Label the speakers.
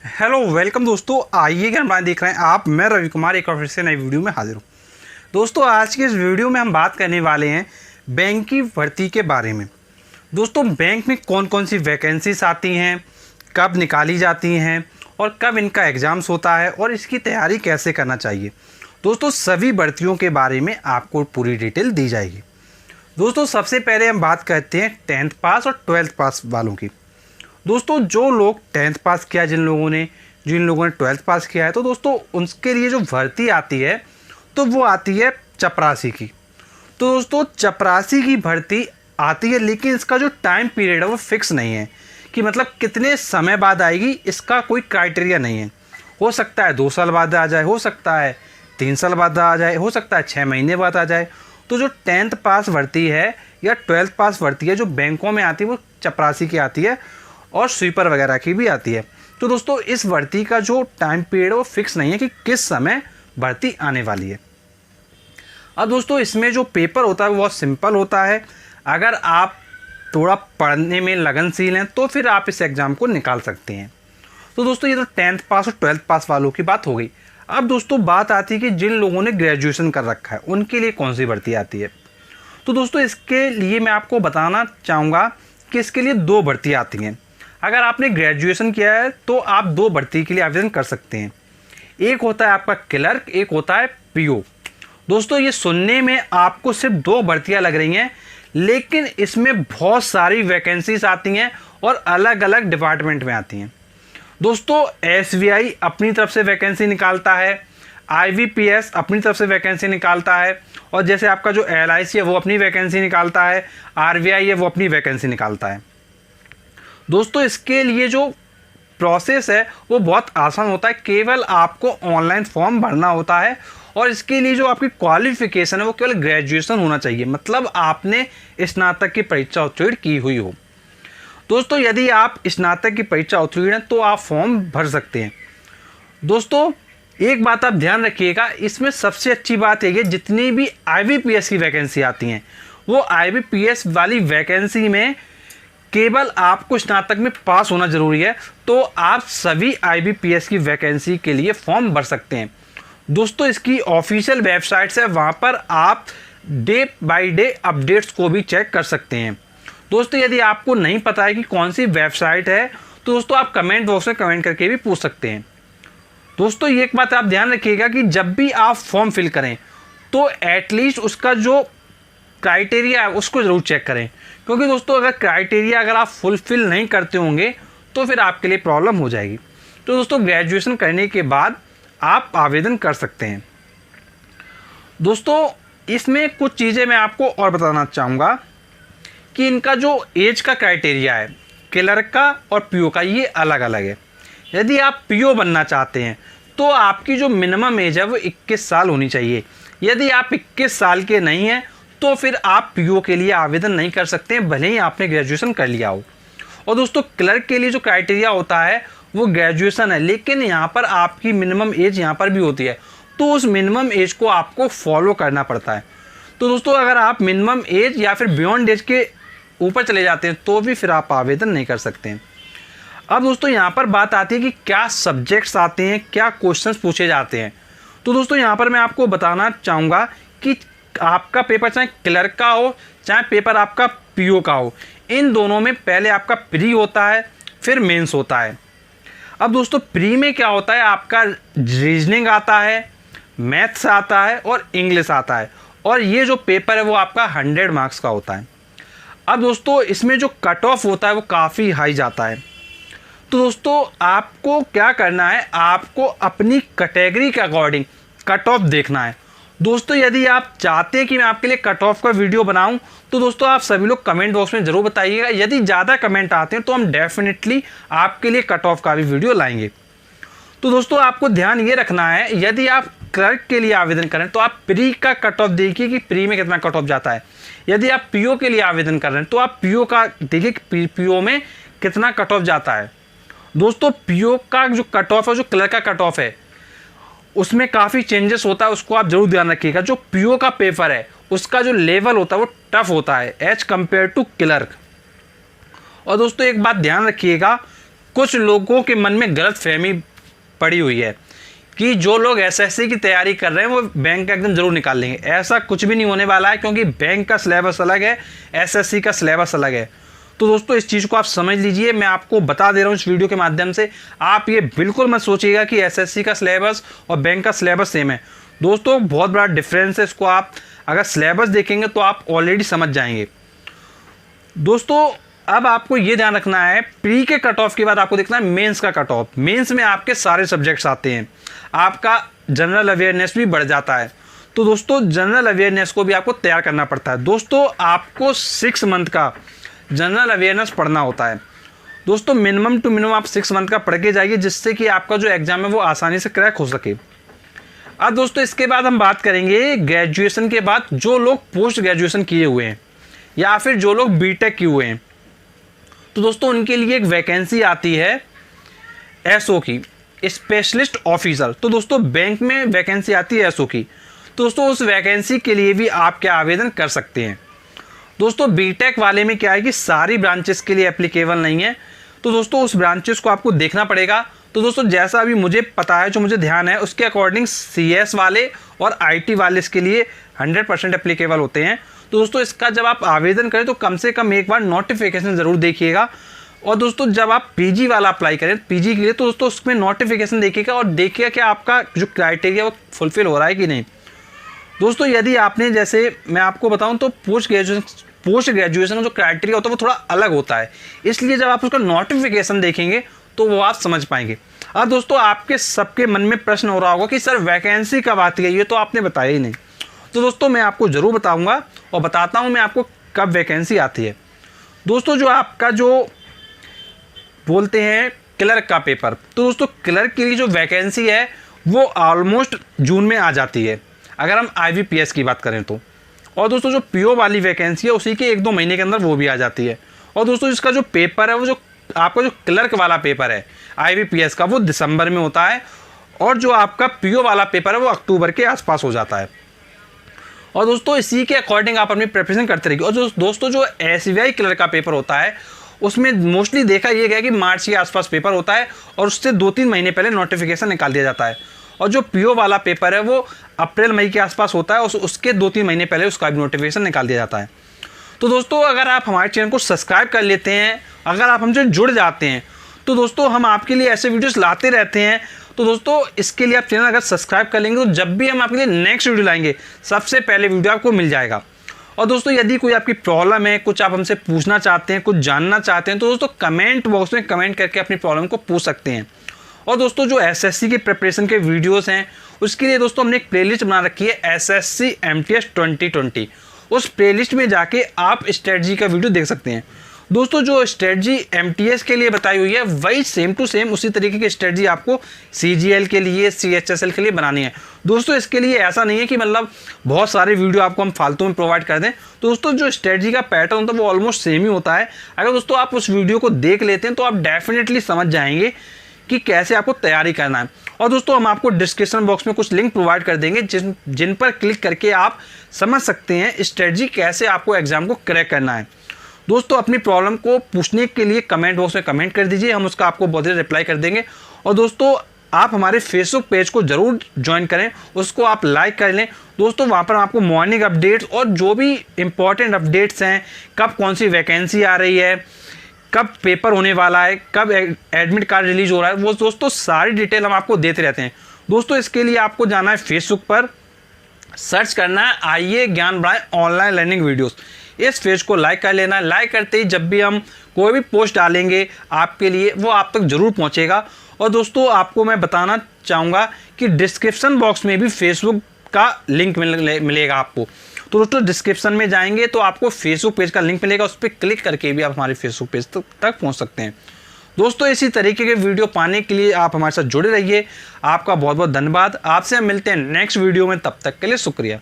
Speaker 1: Hello welcome दोस्तों, आइए कि हम देख रहे हैं आप, मैं रवि कुमार एक और फिर से नई वीडियो में हाजिर हूँ। दोस्तों आज की इस वीडियो में हम बात करने वाले हैं बैंक की भर्ती के बारे में। दोस्तों बैंक में कौन कौन सी वैकेंसीज आती हैं, कब निकाली जाती हैं और कब इनका एग्ज़ाम्स होता है और इसकी तैयारी कैसे करना चाहिए। दोस्तों सभी भर्तियों के बारे में आपको पूरी डिटेल दी जाएगी। दोस्तों सबसे पहले हम बात करते हैं 10th पास और 12th पास वालों की। दोस्तों जो लोग 10th पास किया, जिन लोगों ने 12th पास किया है, तो दोस्तों उनके लिए जो भर्ती आती है तो वो आती है चपरासी की। तो दोस्तों चपरासी की भर्ती आती है, लेकिन इसका जो टाइम पीरियड है वो फिक्स नहीं है कि मतलब कितने समय बाद आएगी, इसका कोई क्राइटेरिया नहीं है। हो सकता है 2 साल बाद आ जाए, हो सकता है 3 साल बाद आ जाए, हो सकता है 6 महीने बाद आ जाए। तो जो 10th पास भर्ती है या 12th पास भर्ती है जो बैंकों में आती है वो चपरासी की आती है और स्वीपर वगैरह की भी आती है। तो दोस्तों इस भर्ती का जो टाइम पीरियड है वो फिक्स नहीं है कि किस समय भर्ती आने वाली है। अब दोस्तों इसमें जो पेपर होता है वो बहुत सिंपल होता है। अगर आप थोड़ा पढ़ने में लगनशील हैं तो फिर आप इस एग्ज़ाम को निकाल सकते हैं। तो दोस्तों ये तो 10th पास और 12th पास वालों की बात हो गई। अब दोस्तों बात आती है कि जिन लोगों ने ग्रेजुएशन कर रखा है उनके लिए कौन सी भर्ती आती है। तो दोस्तों इसके लिए मैं आपको बताना चाहूँगा कि इसके लिए 2 भर्ती आती हैं। अगर आपने ग्रेजुएशन किया है तो आप 2 भर्ती के लिए आवेदन कर सकते हैं। एक होता है आपका क्लर्क, एक होता है पीओ। दोस्तों ये सुनने में आपको सिर्फ 2 भर्तियां लग रही हैं, लेकिन इसमें बहुत सारी वैकेंसीज आती हैं और अलग अलग डिपार्टमेंट में आती हैं। दोस्तों एसबीआई अपनी तरफ से वैकेंसी निकालता है, आईबीपीएस अपनी तरफ से वैकेंसी निकालता है, और जैसे आपका जो एलआईसी है वो अपनी वैकेंसी निकालता है, आरबीआई है वो अपनी वैकेंसी निकालता है। दोस्तों इसके लिए जो प्रोसेस है वो बहुत आसान होता है, केवल आपको ऑनलाइन फॉर्म भरना होता है और इसके लिए जो आपकी क्वालिफिकेशन है वो केवल ग्रेजुएशन होना चाहिए, मतलब आपने स्नातक की परीक्षा उत्तीर्ण की हुई हो। दोस्तों यदि आप स्नातक की परीक्षा उत्तीर्ण हैं तो आप फॉर्म भर सकते हैं। दोस्तों एक बात आप ध्यान रखिएगा, इसमें सबसे अच्छी बात यह है जितनी भी आईबीपीएस की वैकेंसी आती हैं वो आईबीपीएस वाली वैकेंसी में केवल आपको स्नातक में पास होना जरूरी है, तो आप सभी आईबीपीएस की वैकेंसी के लिए फॉर्म भर सकते हैं। दोस्तों इसकी ऑफिशियल वेबसाइट्स है, वहाँ पर आप डे बाय डे अपडेट्स को भी चेक कर सकते हैं। दोस्तों यदि आपको नहीं पता है कि कौन सी वेबसाइट है तो दोस्तों आप कमेंट बॉक्स में कमेंट करके भी पूछ सकते हैं। दोस्तों ये एक बात आप ध्यान रखिएगा कि जब भी आप फॉर्म फिल करें तो एटलीस्ट उसका जो क्राइटेरिया है उसको ज़रूर चेक करें, क्योंकि दोस्तों अगर क्राइटेरिया अगर आप फुलफिल नहीं करते होंगे तो फिर आपके लिए प्रॉब्लम हो जाएगी। तो दोस्तों ग्रेजुएशन करने के बाद आप आवेदन कर सकते हैं। दोस्तों इसमें कुछ चीज़ें मैं आपको और बताना चाहूँगा कि इनका जो एज का क्राइटेरिया है क्लर्क का और पीओ का ये अलग अलग है। यदि आप पीओ बनना चाहते हैं तो आपकी जो मिनिमम एज है वो 21 साल होनी चाहिए। यदि आप 21 साल के नहीं हैं तो फिर आप पीओ के लिए आवेदन नहीं कर सकते हैं, भले ही आपने ग्रेजुएशन कर लिया हो। और दोस्तों क्लर्क के लिए जो क्राइटेरिया होता है वो ग्रेजुएशन है, लेकिन यहाँ पर आपकी मिनिमम एज यहाँ पर भी होती है, तो उस मिनिमम एज को आपको फॉलो करना पड़ता है। तो दोस्तों अगर आप मिनिमम एज या फिर बियॉन्ड एज के ऊपर चले जाते हैं तो भी फिर आप आवेदन नहीं कर सकते हैं। अब दोस्तों यहाँ पर बात आती है कि क्या सब्जेक्ट्स आते हैं, क्या क्वेश्चंस पूछे जाते हैं। तो दोस्तों यहाँ पर मैं आपको बताना चाहूँगा कि आपका पेपर चाहे क्लर्क का हो चाहे पेपर आपका पीओ का हो, इन दोनों में पहले आपका प्री होता है फिर मेंस होता है। अब दोस्तों प्री में क्या होता है, आपका रीजनिंग आता है, मैथ्स आता है और इंग्लिश आता है, और ये जो पेपर है वो आपका 100 मार्क्स का होता है। अब दोस्तों इसमें जो कट ऑफ होता है वो काफ़ी हाई जाता है। तो दोस्तों आपको क्या करना है, आपको अपनी कैटेगरी के अकॉर्डिंग कट ऑफ देखना है। दोस्तों यदि आप चाहते हैं कि मैं आपके लिए कट ऑफ का वीडियो बनाऊं तो दोस्तों आप सभी लोग कमेंट बॉक्स में ज़रूर बताइएगा। यदि ज़्यादा कमेंट आते हैं तो हम डेफिनेटली आपके लिए कट ऑफ का भी वीडियो लाएंगे। तो दोस्तों आपको ध्यान ये रखना है, यदि आप क्लर्क के लिए आवेदन करें तो आप प्री का कट ऑफ देखिए कि प्री में कितना कट ऑफ जाता है। यदि आप पीओ के लिए आवेदन कर रहे हैं तो आप पीओ का देखिए कि पीओ में कितना कट ऑफ जाता है। दोस्तों पीओ का जो कट ऑफ है, जो क्लर्क का कट ऑफ है, उसमें काफ़ी चेंजेस होता है, उसको आप जरूर ध्यान रखिएगा। जो पीओ का पेपर है उसका जो लेवल होता है वो टफ होता है एज कंपेयर टू क्लर्क। और दोस्तों एक बात ध्यान रखिएगा, कुछ लोगों के मन में गलत फहमी पड़ी हुई है कि जो लोग एसएससी की तैयारी कर रहे हैं वो बैंक का एकदम जरूर निकाल लेंगे। ऐसा कुछ भी नहीं होने वाला है, क्योंकि बैंक का सिलेबस अलग है, एसएससी का सिलेबस अलग है। तो दोस्तों इस चीज़ को आप समझ लीजिए, मैं आपको बता दे रहा हूँ इस वीडियो के माध्यम से। आप ये बिल्कुल मत सोचिएगा कि एसएससी का सिलेबस और बैंक का सिलेबस सेम है। दोस्तों बहुत बड़ा डिफरेंस है, इसको आप अगर सिलेबस देखेंगे तो आप ऑलरेडी समझ जाएंगे। दोस्तों अब आपको ये ध्यान रखना है, प्री के कट ऑफ के बाद आपको देखना है मेंस का कट ऑफ। मेंस में आपके सारे सब्जेक्ट्स आते हैं, आपका जनरल अवेयरनेस भी बढ़ जाता है। तो दोस्तों जनरल अवेयरनेस को भी आपको तैयार करना पड़ता है। दोस्तों आपको 6 मंथ का जनरल अवेयरनेस पढ़ना होता है। दोस्तों मिनिमम टू मिनिमम आप 6 मंथ का पढ़ के जाइए, जिससे कि आपका जो एग्ज़ाम है वो आसानी से क्रैक हो सके। अब दोस्तों इसके बाद हम बात करेंगे ग्रेजुएशन के बाद जो लोग पोस्ट ग्रेजुएशन किए हुए हैं या फिर जो लोग बीटेक किए हुए हैं। तो दोस्तों उनके लिए एक वैकेंसी आती है एसओ की, स्पेशलिस्ट ऑफिसर। तो दोस्तों बैंक में वैकेंसी आती है एसओ की। तो दोस्तों उस वैकेंसी के लिए भी आप क्या आवेदन कर सकते हैं। दोस्तों बीटेक वाले में क्या है कि सारी ब्रांचेस के लिए एप्लीकेबल नहीं है। तो दोस्तों उस ब्रांचेस को आपको देखना पड़ेगा। तो दोस्तों जैसा अभी मुझे पता है, जो मुझे ध्यान है, उसके अकॉर्डिंग सीएस वाले और आईटी वाले इसके लिए 100% एप्लीकेबल होते हैं। तो दोस्तों इसका जब आप आवेदन करें तो कम से कम एक बार नोटिफिकेशन ज़रूर देखिएगा। और दोस्तों जब आप पीजी वाला अप्लाई करें पीजी के लिए, तो दोस्तों उसमें नोटिफिकेशन देखिएगा और देखिएगा कि आपका जो क्राइटेरिया वो फुलफिल हो रहा है कि नहीं। दोस्तों यदि आपने, जैसे मैं आपको बताऊं तो पोस्ट ग्रेजुएशन का जो क्राइटेरिया होता है वो थोड़ा अलग होता है, इसलिए जब आप उसका नोटिफिकेशन देखेंगे तो वो आप समझ पाएंगे। अब दोस्तों आपके सबके मन में प्रश्न हो रहा होगा कि सर वैकेंसी कब आती है, ये तो आपने बताया ही नहीं। तो दोस्तों मैं आपको ज़रूर बताऊंगा और बताता हूं मैं आपको कब वैकेंसी आती है। दोस्तों जो आपका जो बोलते हैं क्लर्क का पेपर, तो दोस्तों क्लर्क के लिए जो वैकेंसी है वो ऑलमोस्ट जून में आ जाती है, अगर हम आईबीपीएस की बात करें तो। और दोस्तों जो पीओ वाली वैकेंसी है उसी के 1-2 महीने के अंदर वो भी आ जाती है। और दोस्तों इसका जो पेपर है, वो जो आपका जो क्लर्क वाला पेपर है आईबीपीएस का, वो दिसंबर में होता है, और जो आपका पीओ वाला पेपर है वो अक्टूबर के आसपास हो जाता है। और दोस्तों इसी के अकॉर्डिंग आप अपनी प्रिपरेशन करते रहिए। और जो दोस्तों जो एसबीआई क्लर्क का पेपर होता है उसमें मोस्टली देखा यह गया कि मार्च के आसपास पेपर होता है और उससे 2-3 महीने पहले नोटिफिकेशन निकाल दिया जाता है। और जो पीओ वाला पेपर है वो अप्रैल मई के आसपास होता है, उसके 2-3 महीने पहले उसका भी नोटिफिकेशन निकाल दिया जाता है। तो दोस्तों अगर आप हमारे चैनल को सब्सक्राइब कर लेते हैं, अगर आप हमसे जुड़ जाते हैं, तो दोस्तों हम आपके लिए ऐसे वीडियोस लाते रहते हैं। तो दोस्तों इसके लिए आप चैनल अगर सब्सक्राइब कर लेंगे तो जब भी हम आपके लिए नेक्स्ट वीडियो लाएंगे सबसे पहले वीडियो आपको मिल जाएगा। और दोस्तों यदि कोई आपकी प्रॉब्लम है, कुछ आप हमसे पूछना चाहते हैं, कुछ जानना चाहते हैं, तो दोस्तों कमेंट बॉक्स में कमेंट करके अपनी प्रॉब्लम को पूछ सकते हैं। और दोस्तों जो एसएससी के प्रिपरेशन के वीडियोस हैं उसके लिए दोस्तों हमने एक प्लेलिस्ट बना रखी है एसएससी एमटीएस 2020। उस प्लेलिस्ट में जाके आप स्ट्रेटजी का वीडियो देख सकते हैं। दोस्तों जो स्ट्रेटजी एमटीएस के लिए बताई हुई है वही सेम टू सेम उसी तरीके की स्ट्रेटजी आपको सीजीएल के लिए, सीएचएसएल के लिए बनानी है। दोस्तों इसके लिए ऐसा नहीं है कि मतलब बहुत सारे वीडियो आपको हम फालतू में प्रोवाइड कर दें। तो दोस्तों जो स्ट्रेटजी का पैटर्न होता है वो ऑलमोस्ट सेम ही होता है। अगर दोस्तों आप उस वीडियो को देख लेते हैं तो आप डेफिनेटली समझ जाएंगे कि कैसे आपको तैयारी करना है। और दोस्तों हम आपको डिस्क्रिप्शन बॉक्स में कुछ लिंक प्रोवाइड कर देंगे जिन पर क्लिक करके आप समझ सकते हैं स्ट्रेटजी कैसे आपको एग्जाम को क्रैक करना है। दोस्तों अपनी प्रॉब्लम को पूछने के लिए कमेंट बॉक्स में कमेंट कर दीजिए, हम उसका आपको बहुत जल्द रिप्लाई कर देंगे। और दोस्तों आप हमारे फेसबुक पेज को ज़रूर ज्वाइन करें, उसको आप लाइक कर लें। दोस्तों वहाँ पर आपको मॉर्निंग अपडेट्स और जो भी इम्पॉर्टेंट अपडेट्स हैं, कब कौन सी वैकेंसी आ रही है, कब पेपर होने वाला है, कब एडमिट कार्ड रिलीज हो रहा है, वो दोस्तों सारी डिटेल हम आपको देते रहते हैं। दोस्तों इसके लिए आपको जाना है फेसबुक पर, सर्च करना है आइए ज्ञान बढ़ाएं ऑनलाइन लर्निंग वीडियोस। इस पेज को लाइक कर लेना है। लाइक करते ही जब भी हम कोई भी पोस्ट डालेंगे आपके लिए वो आप तक ज़रूर पहुंचेगा। और दोस्तों आपको मैं बताना चाहूँगा कि डिस्क्रिप्शन बॉक्स में भी फेसबुक का लिंक मिलेगा आपको। तो दोस्तों डिस्क्रिप्शन में जाएंगे तो आपको फेसबुक पेज का लिंक मिलेगा, उस पर क्लिक करके भी आप हमारे फेसबुक पेज तक पहुँच सकते हैं। दोस्तों इसी तरीके के वीडियो पाने के लिए आप हमारे साथ जुड़े रहिए। आपका बहुत बहुत धन्यवाद। आपसे हम मिलते हैं नेक्स्ट वीडियो में, तब तक के लिए शुक्रिया।